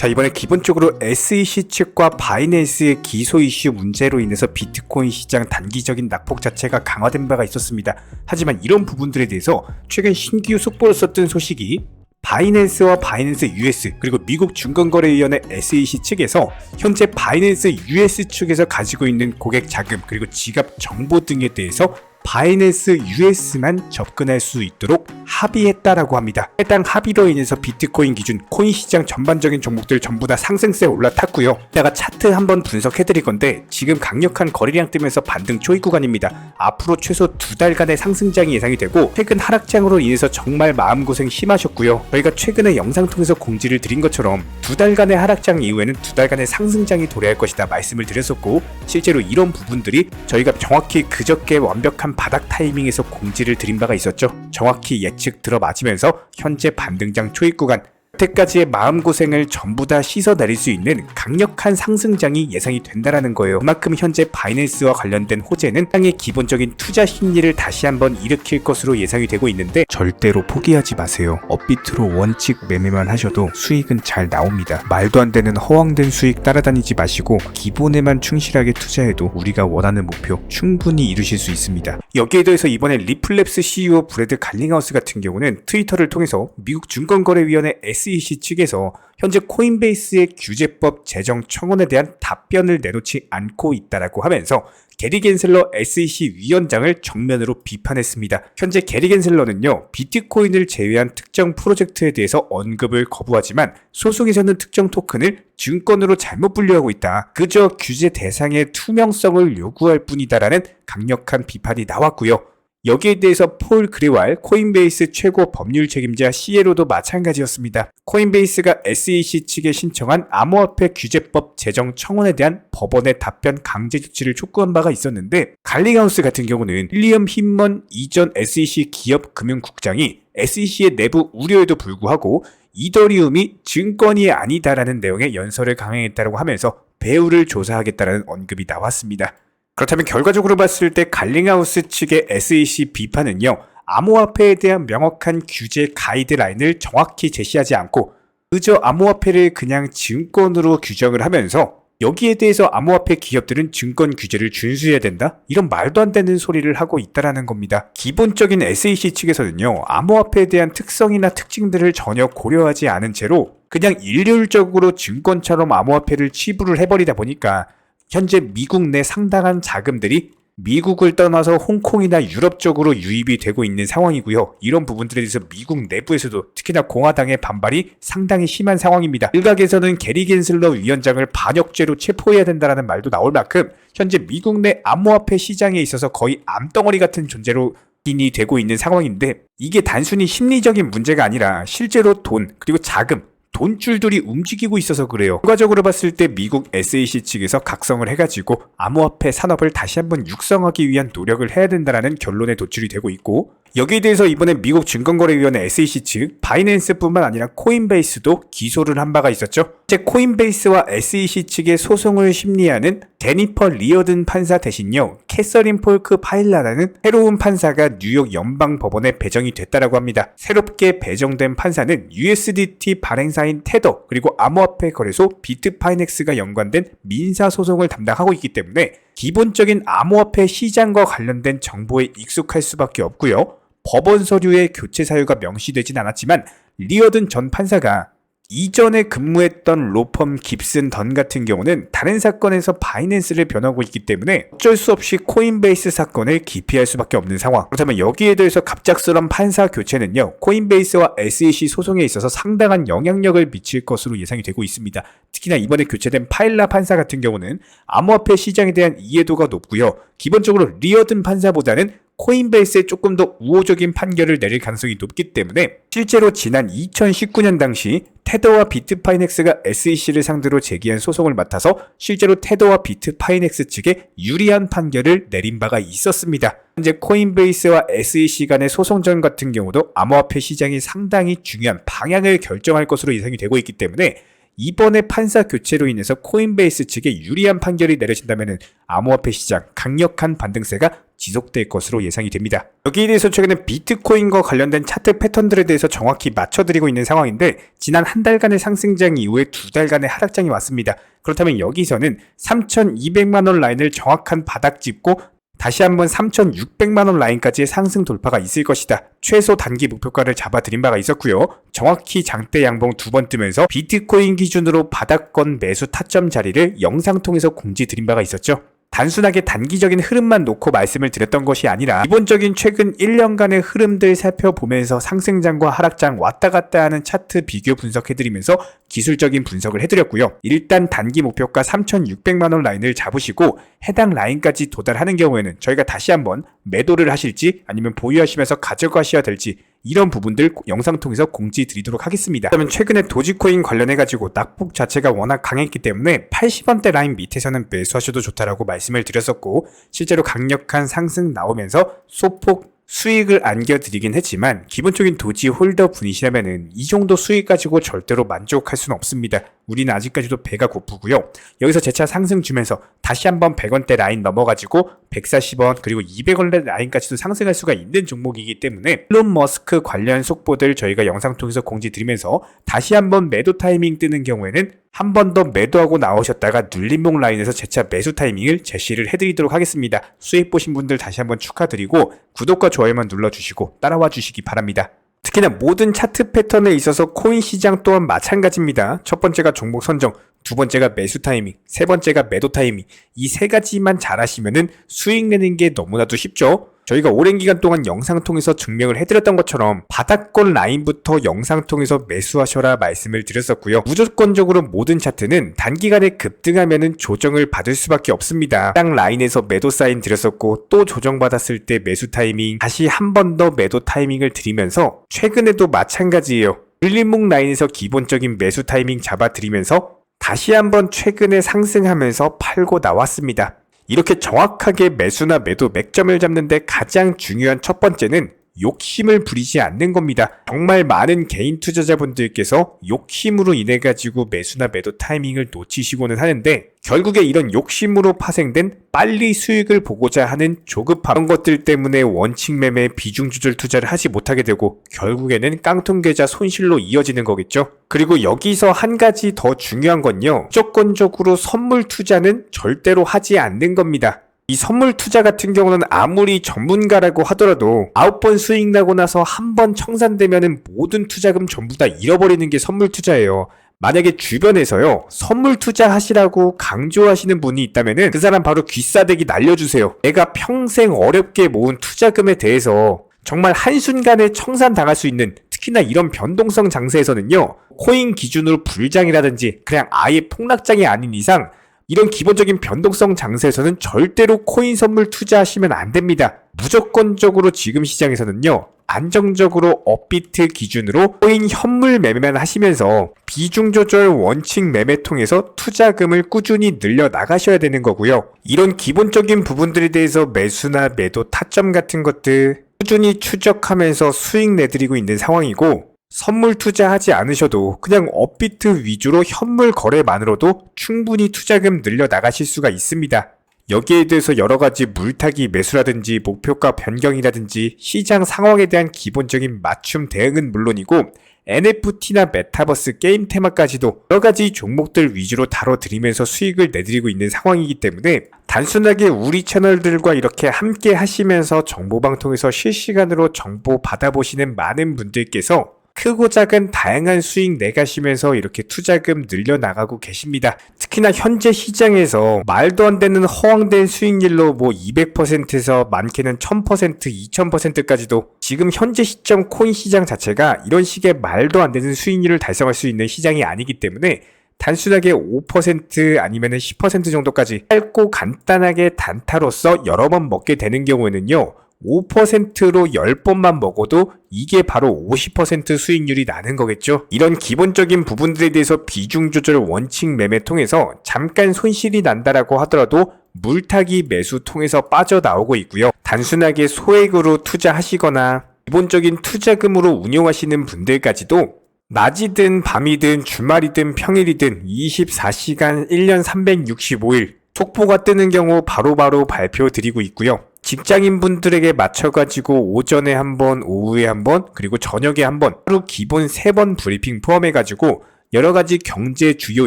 자, 이번에 기본적으로 SEC 측과 바이낸스의 기소 이슈 문제로 인해서 비트코인 시장 단기적인 낙폭 자체가 강화된 바가 있었습니다. 하지만 이런 부분들에 대해서 최근 신규 속보로 썼던 소식이 바이낸스와 바이낸스 US 그리고 미국 증권거래위원회 SEC 측에서 현재 바이낸스 US 측에서 가지고 있는 고객 자금 그리고 지갑 정보 등에 대해서 바이낸스 US만 접근할 수 있도록 합의했다라고 합니다. 해당 합의로 인해서 비트코인 기준 코인 시장 전반적인 종목들 전부 다 상승세에 올라탔고요. 이따가 차트 한번 분석해드릴 건데 지금 강력한 거래량 뜨면서 반등 초입 구간입니다. 앞으로 최소 2달간의 상승장이 예상이 되고 최근 하락장으로 인해서 정말 마음고생 심하셨고요. 저희가 최근에 영상 통해서 공지를 드린 것처럼 2달간의 하락장 이후에는 2달간의 상승장이 도래할 것이다 말씀을 드렸었고 실제로 이런 부분들이 저희가 정확히 그저께 완벽한 바닥 타이밍에서 공지를 드린 바가 있었죠. 정확히 예측 들어맞으면서 현재 반등장 초입 구간 여태까지의 마음고생을 전부 다 씻어내릴 수 있는 강력한 상승장이 예상이 된다라는 거예요. 그만큼 현재 바이낸스와 관련된 호재는 땅의 기본적인 투자 심리를 다시 한번 일으킬 것으로 예상이 되고 있는데 절대로 포기하지 마세요. 업비트로 원칙 매매만 하셔도 수익은 잘 나옵니다. 말도 안 되는 허황된 수익 따라다니지 마시고 기본에만 충실하게 투자해도 우리가 원하는 목표 충분히 이루실 수 있습니다. 여기에 더해서 이번에 리플랩스 CEO 브래드 갈링하우스 같은 경우는 트위터를 통해서 미국 증권거래위원회 SEC 측에서 현재 코인베이스의 규제법 제정 청원에 대한 답변을 내놓지 않고 있다라고 하면서 게리 겐슬러 SEC 위원장을 정면으로 비판했습니다. 현재 게리 겐슬러는요, 비트코인을 제외한 특정 프로젝트에 대해서 언급을 거부하지만 소송에서는 특정 토큰을 증권으로 잘못 분류하고 있다. 그저 규제 대상의 투명성을 요구할 뿐이다라는 강력한 비판이 나왔고요. 여기에 대해서 폴 그레왈 코인베이스 최고 법률 책임자 CEO도 마찬가지였습니다. 코인베이스가 SEC 측에 신청한 암호화폐 규제법 제정 청원에 대한 법원의 답변 강제 조치를 촉구한 바가 있었는데 갈링하우스 같은 경우는 윌리엄 힌먼 이전 SEC 기업 금융국장이 SEC의 내부 우려에도 불구하고 이더리움이 증권이 아니다라는 내용의 연설을 강행했다고 하면서 배후를 조사하겠다라는 언급이 나왔습니다. 그렇다면 결과적으로 봤을 때 갈링하우스 측의 SEC 비판은요, 암호화폐에 대한 명확한 규제 가이드라인을 정확히 제시하지 않고 그저 암호화폐를 그냥 증권으로 규정을 하면서 여기에 대해서 암호화폐 기업들은 증권 규제를 준수해야 된다? 이런 말도 안 되는 소리를 하고 있다라는 겁니다. 기본적인 SEC 측에서는요, 암호화폐에 대한 특성이나 특징들을 전혀 고려하지 않은 채로 그냥 일률적으로 증권처럼 암호화폐를 치부를 해버리다 보니까 현재 미국 내 상당한 자금들이 미국을 떠나서 홍콩이나 유럽 쪽으로 유입이 되고 있는 상황이고요. 이런 부분들에 대해서 미국 내부에서도 특히나 공화당의 반발이 상당히 심한 상황입니다. 일각에서는 게리 겐슬러 위원장을 반역죄로 체포해야 된다는 말도 나올 만큼 현재 미국 내 암호화폐 시장에 있어서 거의 암덩어리 같은 존재로 인이 되고 있는 상황인데 이게 단순히 심리적인 문제가 아니라 실제로 돈 그리고 자금 돈줄들이 움직이고 있어서 그래요. 결과적으로 봤을 때 미국 SEC 측에서 각성을 해가지고 암호화폐 산업을 다시 한번 육성하기 위한 노력을 해야 된다는 결론에 도출이 되고 있고 여기에 대해서 이번에 미국 증권거래위원회 SEC 측 바이낸스뿐만 아니라 코인베이스도 기소를 한 바가 있었죠. 현재 코인베이스와 SEC 측의 소송을 심리하는 제니퍼 리어든 판사 대신요 캐서린 폴크 파일라라는 새로운 판사가 뉴욕 연방법원에 배정이 됐다라고 합니다. 새롭게 배정된 판사는 USDT 발행사인 테더 그리고 암호화폐 거래소 비트파이넥스가 연관된 민사소송을 담당하고 있기 때문에 기본적인 암호화폐 시장과 관련된 정보에 익숙할 수밖에 없고요. 법원 서류의 교체 사유가 명시되진 않았지만 리어든 전 판사가 이전에 근무했던 로펌 깁슨 던 같은 경우는 다른 사건에서 바이낸스를 변하고 있기 때문에 어쩔 수 없이 코인베이스 사건을 기피할 수밖에 없는 상황. 그렇다면 여기에 대해서 갑작스런 판사 교체는요, 코인베이스와 SEC 소송에 있어서 상당한 영향력을 미칠 것으로 예상이 되고 있습니다. 특히나 이번에 교체된 파일라 판사 같은 경우는 암호화폐 시장에 대한 이해도가 높고요. 기본적으로 리어든 판사보다는 코인베이스에 조금 더 우호적인 판결을 내릴 가능성이 높기 때문에 실제로 지난 2019년 당시 테더와 비트파이넥스가 SEC를 상대로 제기한 소송을 맡아서 실제로 테더와 비트파이넥스 측에 유리한 판결을 내린 바가 있었습니다. 현재 코인베이스와 SEC 간의 소송전 같은 경우도 암호화폐 시장이 상당히 중요한 방향을 결정할 것으로 예상이 되고 있기 때문에 이번에 판사 교체로 인해서 코인베이스 측에 유리한 판결이 내려진다면 암호화폐 시장 강력한 반등세가 지속될 것으로 예상이 됩니다. 여기에 대해서 최근에 비트코인과 관련된 차트 패턴들에 대해서 정확히 맞춰드리고 있는 상황인데 지난 한 달간의 상승장 이후에 두 달간의 하락장이 왔습니다. 그렇다면 여기서는 3,200만원 라인을 정확한 바닥 짚고 다시 한번 3,600만원 라인까지의 상승 돌파가 있을 것이다. 최소 단기 목표가를 잡아드린 바가 있었고요. 정확히 장대 양봉 두 번 뜨면서 비트코인 기준으로 바닥권 매수 타점 자리를 영상 통해서 공지 드린 바가 있었죠. 단순하게 단기적인 흐름만 놓고 말씀을 드렸던 것이 아니라 기본적인 최근 1년간의 흐름들 살펴보면서 상승장과 하락장 왔다 갔다 하는 차트 비교 분석해드리면서 기술적인 분석을 해드렸고요. 일단 단기 목표가 3,600만원 라인을 잡으시고 해당 라인까지 도달하는 경우에는 저희가 다시 한번 매도를 하실지 아니면 보유하시면서 가져가셔야 될지 이런 부분들 영상 통해서 공지 드리도록 하겠습니다. 그러면 최근에 도지코인 관련해가지고 낙폭 자체가 워낙 강했기 때문에 80원대 라인 밑에서는 매수하셔도 좋다라고 말씀을 드렸었고 실제로 강력한 상승 나오면서 소폭 수익을 안겨드리긴 했지만 기본적인 도지 홀더 분이시라면은 이 정도 수익 가지고 절대로 만족할 수는 없습니다. 우리는 아직까지도 배가 고프고요. 여기서 재차 상승 주면서 다시 한번 100원대 라인 넘어가지고 140원 그리고 200원대 라인까지도 상승할 수가 있는 종목이기 때문에 일론 머스크 관련 속보들 저희가 영상 통해서 공지 드리면서 다시 한번 매도 타이밍 뜨는 경우에는 한 번 더 매도하고 나오셨다가 눌림목 라인에서 재차 매수 타이밍을 제시를 해드리도록 하겠습니다. 수익 보신 분들 다시 한번 축하드리고 구독과 좋아요만 눌러주시고 따라와 주시기 바랍니다. 특히나 모든 차트 패턴에 있어서 코인 시장 또한 마찬가지입니다. 첫 번째가 종목 선정, 두 번째가 매수 타이밍, 세 번째가 매도 타이밍 이 세 가지만 잘하시면은 수익 내는 게 너무나도 쉽죠. 저희가 오랜 기간 동안 영상 통해서 증명을 해드렸던 것처럼 바닥권 라인부터 영상 통해서 매수하셔라 말씀을 드렸었고요. 무조건적으로 모든 차트는 단기간에 급등하면은 조정을 받을 수밖에 없습니다. 딱 라인에서 매도 사인 드렸었고 또 조정받았을 때 매수 타이밍 다시 한 번 더 매도 타이밍을 드리면서 최근에도 마찬가지예요. 눌림목 라인에서 기본적인 매수 타이밍 잡아드리면서 다시 한번 최근에 상승하면서 팔고 나왔습니다. 이렇게 정확하게 매수나 매도 맥점을 잡는데 가장 중요한 첫 번째는 욕심을 부리지 않는 겁니다. 정말 많은 개인 투자자분들께서 욕심으로 인해 가지고 매수나 매도 타이밍을 놓치시고는 하는데 결국에 이런 욕심으로 파생된 빨리 수익을 보고자 하는 조급함 이런 것들 때문에 원칙 매매 비중 조절 투자를 하지 못하게 되고 결국에는 깡통 계좌 손실로 이어지는 거겠죠. 그리고 여기서 한 가지 더 중요한 건요. 무조건적으로 선물 투자는 절대로 하지 않는 겁니다. 이 선물 투자 같은 경우는 아무리 전문가라고 하더라도 9번 수익 나고 나서 한 번 청산되면은 모든 투자금 전부 다 잃어버리는 게 선물 투자예요. 만약에 주변에서요 선물 투자하시라고 강조하시는 분이 있다면은 그 사람 바로 귀싸대기 날려주세요. 내가 평생 어렵게 모은 투자금에 대해서 정말 한순간에 청산당할 수 있는 특히나 이런 변동성 장세에서는요 코인 기준으로 불장이라든지 그냥 아예 폭락장이 아닌 이상 이런 기본적인 변동성 장세에서는 절대로 코인 선물 투자하시면 안 됩니다. 무조건적으로 지금 시장에서는요. 안정적으로 업비트 기준으로 코인 현물 매매만 하시면서 비중 조절 원칙 매매 통해서 투자금을 꾸준히 늘려 나가셔야 되는 거고요. 이런 기본적인 부분들에 대해서 매수나 매도 타점 같은 것들 꾸준히 추적하면서 수익 내드리고 있는 상황이고 선물 투자하지 않으셔도 그냥 업비트 위주로 현물 거래만으로도 충분히 투자금 늘려 나가실 수가 있습니다. 여기에 대해서 여러가지 물타기 매수라든지 목표가 변경이라든지 시장 상황에 대한 기본적인 맞춤 대응은 물론이고 NFT나 메타버스 게임 테마까지도 여러가지 종목들 위주로 다뤄드리면서 수익을 내드리고 있는 상황이기 때문에 단순하게 우리 채널들과 이렇게 함께 하시면서 정보방통에서 실시간으로 정보 받아보시는 많은 분들께서 크고 작은 다양한 수익 내가시면서 이렇게 투자금 늘려나가고 계십니다. 특히나 현재 시장에서 말도 안 되는 허황된 수익률로 200%에서 많게는 1000%, 2000%까지도 지금 현재 시점 코인 시장 자체가 이런 식의 말도 안 되는 수익률을 달성할 수 있는 시장이 아니기 때문에 단순하게 5% 아니면 10% 정도까지 짧고 간단하게 단타로서 여러 번 먹게 되는 경우에는요. 5%로 10번만 먹어도 이게 바로 50% 수익률이 나는 거겠죠. 이런 기본적인 부분들에 대해서 비중 조절 원칙 매매 통해서 잠깐 손실이 난다라고 하더라도 물타기 매수 통해서 빠져나오고 있고요. 단순하게 소액으로 투자하시거나 기본적인 투자금으로 운용하시는 분들까지도 낮이든 밤이든 주말이든 평일이든 24시간 1년 365일 속보가 뜨는 경우 바로바로 발표드리고 있고요. 직장인분들에게 맞춰가지고 오전에 한 번, 오후에 한 번, 그리고 저녁에 한 번, 하루 기본 3번 브리핑 포함해가지고 여러가지 경제 주요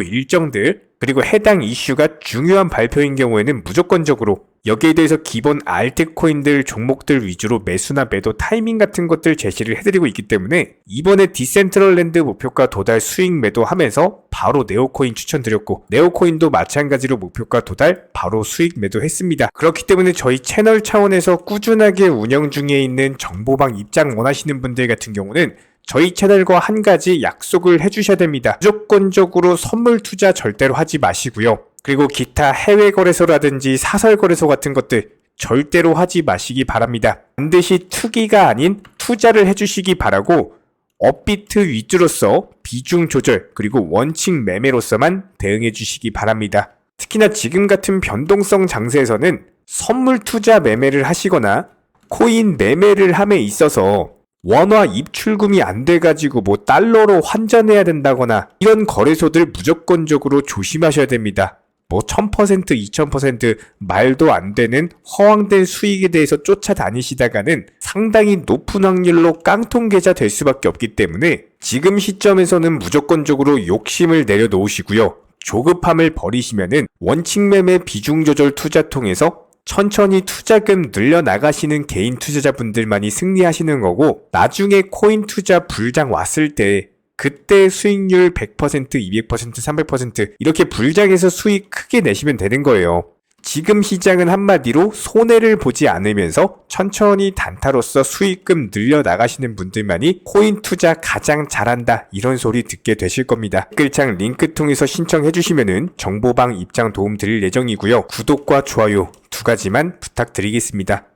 일정들, 그리고 해당 이슈가 중요한 발표인 경우에는 무조건적으로 여기에 대해서 기본 알트코인들 종목들 위주로 매수나 매도 타이밍 같은 것들 제시를 해드리고 있기 때문에 이번에 디센트럴랜드 목표가 도달 수익 매도하면서 바로 네오코인 추천드렸고, 네오코인도 마찬가지로 목표가 도달 바로 수익 매도했습니다. 그렇기 때문에 저희 채널 차원에서 꾸준하게 운영 중에 있는 정보방 입장 원하시는 분들 같은 경우는 저희 채널과 한 가지 약속을 해주셔야 됩니다. 무조건적으로 선물 투자 절대로 하지 마시고요. 그리고 기타 해외 거래소라든지 사설 거래소 같은 것들 절대로 하지 마시기 바랍니다. 반드시 투기가 아닌 투자를 해주시기 바라고, 업비트 위주로서 비중 조절 그리고 원칙 매매로서만 대응해 주시기 바랍니다. 특히나 지금 같은 변동성 장세에서는 선물 투자 매매를 하시거나 코인 매매를 함에 있어서 원화 입출금이 안 돼가지고 뭐 달러로 환전해야 된다거나 이런 거래소들 무조건적으로 조심하셔야 됩니다. 뭐 1000%, 2000% 말도 안 되는 허황된 수익에 대해서 쫓아다니시다가는 상당히 높은 확률로 깡통 계좌 될 수밖에 없기 때문에 지금 시점에서는 무조건적으로 욕심을 내려놓으시고요. 조급함을 버리시면은 원칙 매매 비중 조절 투자 통해서 천천히 투자금 늘려나가시는 개인 투자자분들만이 승리하시는 거고, 나중에 코인 투자 불장 왔을 때 그때 수익률 100%, 200%, 300% 이렇게 불장해서 수익 크게 내시면 되는 거예요. 지금 시장은 한마디로 손해를 보지 않으면서 천천히 단타로서 수익금 늘려나가시는 분들만이 코인 투자 가장 잘한다, 이런 소리 듣게 되실 겁니다. 댓글창 링크 통해서 신청해 주시면은 정보방 입장 도움 드릴 예정이고요. 구독과 좋아요 2가지만 부탁드리겠습니다.